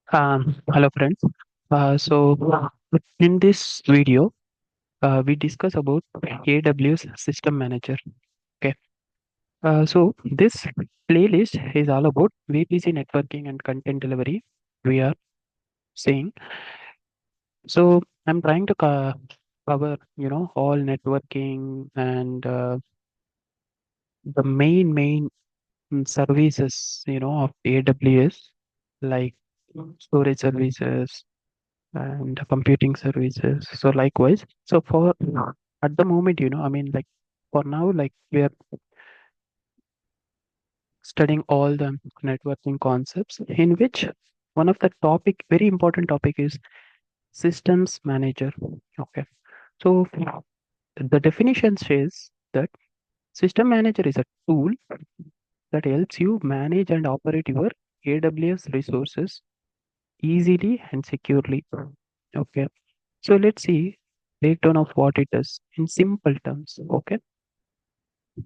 Hello friends. So in this video, we discuss about AWS System Manager. Okay. So this playlist is all about VPC networking and content delivery. We are saying. So I'm trying to cover, all networking and the main services, of AWS, like storage services and computing services. So likewise, so for at the moment, I mean, like for now, like we are studying all the networking concepts, in which one of the topic, very important topic, is systems manager. Okay, so the definition says that system manager is a tool that helps you manage and operate your AWS resources easily and securely. Okay, so let's see breakdown of what it does in simple terms. Okay,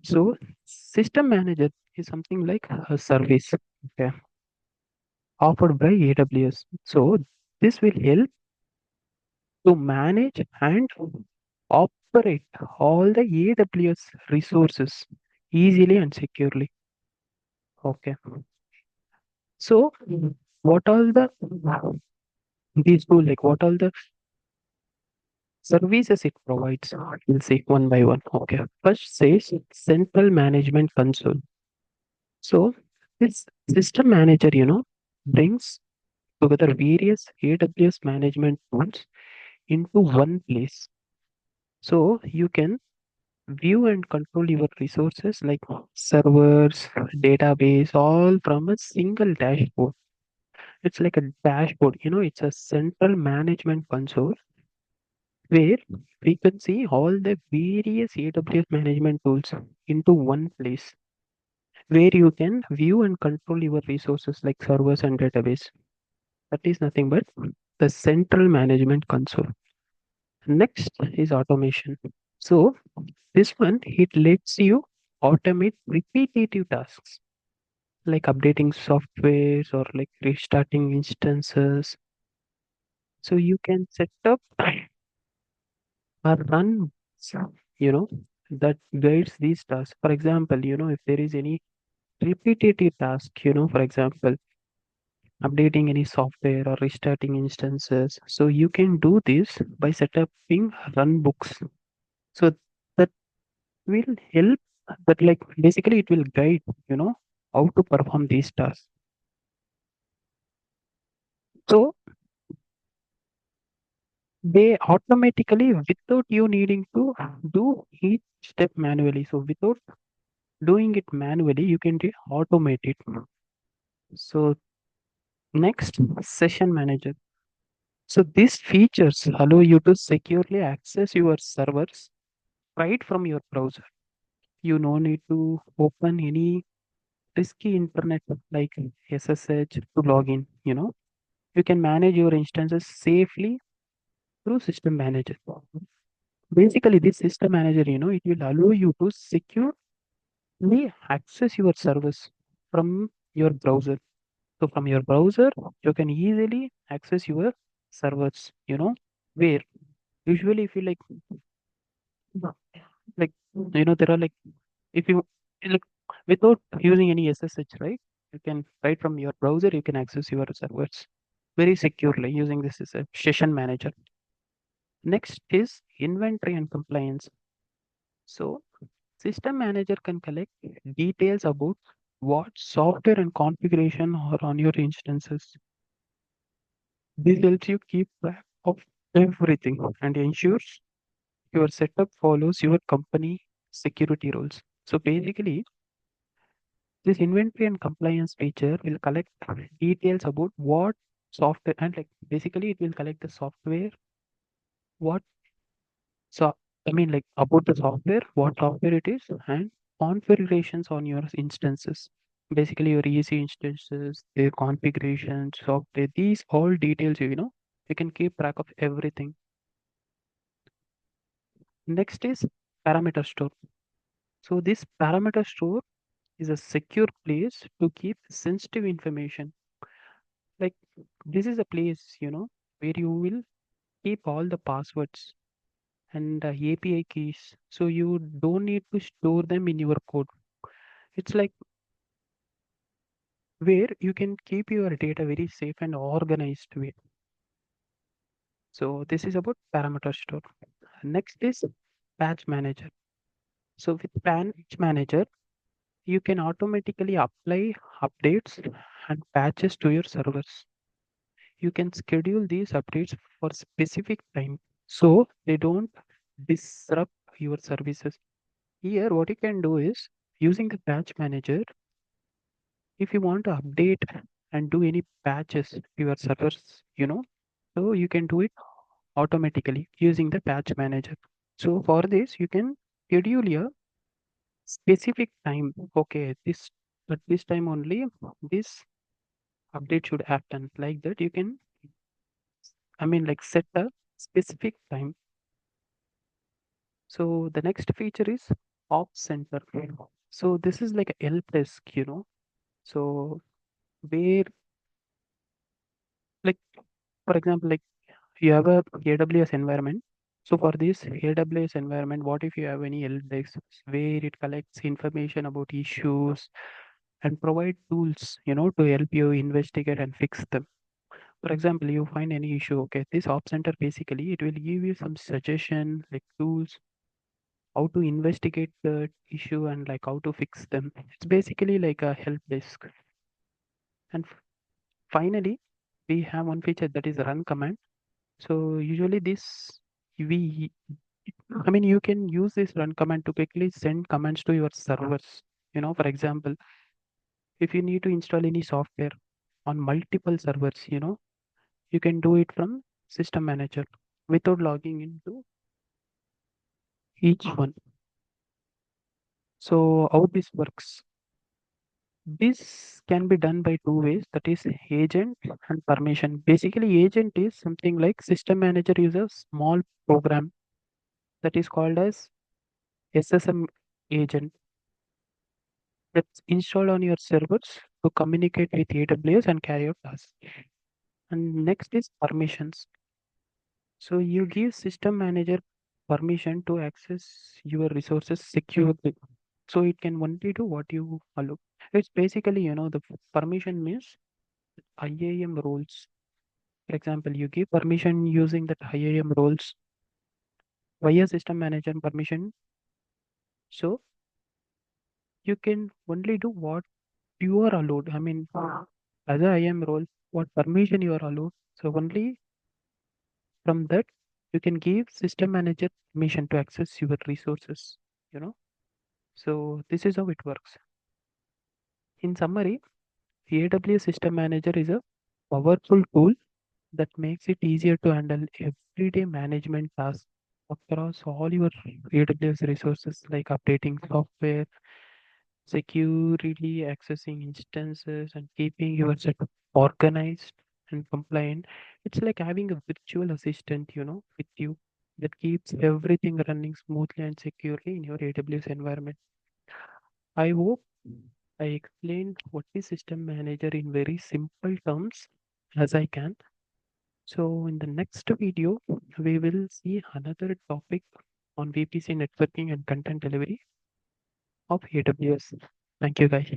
so system manager is something like a service, okay, offered by AWS. So this will help to manage and operate all the AWS resources easily and securely. Okay, so what all the these two, like what all the services it provides? We'll see one by one. Okay, first says central management console. So this system manager, brings together various AWS management tools into one place. So you can view and control your resources like servers, database, all from a single dashboard. It's like a dashboard, it's a central management console where we can see all the various AWS management tools into one place where you can view and control your resources like servers and database. That is nothing but the central management console. Next is automation. So this one, it lets you automate repetitive tasks like updating softwares or like restarting instances. So you can set up or run, you know, that guides these tasks. For example, if there is any repetitive task, for example, updating any software or restarting instances. So you can do this by setting run books. So that will help, that like basically it will guide, how to perform these tasks. So they automatically, without you needing to do each step manually. So without doing it manually, you can automate it. So next, session manager. So these features allow you to securely access your servers right from your browser. You no need to open any risky internet like SSH to log in. You can manage your instances safely through system manager. Basically, this system manager, it will allow you to securely access your service from your browser. So from your browser, you can easily access your servers, where usually if you like, there are like, if you like, without using any SSH, right? You can right from your browser, you can access your servers very securely using this is a session manager. Next is inventory and compliance. So system manager can collect details about what software and configuration are on your instances. This helps you keep track of everything and ensures your setup follows your company security rules. So basically, this inventory and compliance feature will collect details about what software, and like basically it will collect the software, what, so I mean like about the software, what software it is, and configurations on your instances. Basically your EC instances, their configurations, software, these all details, you can keep track of everything. Next is parameter store. So this parameter store is a secure place to keep sensitive information. Like this is a place, where you will keep all the passwords and API keys. So you don't need to store them in your code. It's like where you can keep your data very safe and organized way. So this is about parameter store. Next is patch manager. So with patch manager, you can automatically apply updates and patches to your servers. You can schedule these updates for specific time so they don't disrupt your services. Here, what you can do is using the patch manager, if you want to update and do any patches to your servers, so you can do it automatically using the patch manager. So for this, you can schedule a specific time. Okay, this at this time only this update should happen. Like that, you can, like set a specific time. So the next feature is Ops Center. So this is like a help desk. So where, like, for example, like you have a AWS environment. So for this AWS environment, what if you have any help desk where it collects information about issues and provide tools, to help you investigate and fix them. For example, you find any issue, okay, this Op Center basically it will give you some suggestion like tools how to investigate the issue and like how to fix them. It's basically like a help desk. And finally, we have one feature that is run command. So usually this we you can use this run command to quickly send commands to your servers. For example, if you need to install any software on multiple servers, you can do it from System Manager without logging into each one. So how this works? This can be done by two ways, that is agent and permission. Basically, agent is something like System Manager uses a small program that is called as SSM agent that's installed on your servers to communicate with AWS and carry out tasks. And next is permissions. So you give System Manager permission to access your resources securely. So it can only do what you allow. It's basically, the permission means IAM roles. For example, you give permission using that IAM roles via System Manager permission. So you can only do what you are allowed. As a IAM role, what permission you are allowed. So only from that you can give System Manager permission to access your resources. You know. So this is how it works. In summary, AWS System Manager is a powerful tool that makes it easier to handle everyday management tasks across all your AWS resources like updating software, securely accessing instances, and keeping your setup organized and compliant. It's like having a virtual assistant, with you that keeps everything running smoothly and securely in your AWS environment. I hope I explained what is System Manager in very simple terms as I can. So in the next video, we will see another topic on VPC networking and content delivery of AWS. Thank you guys.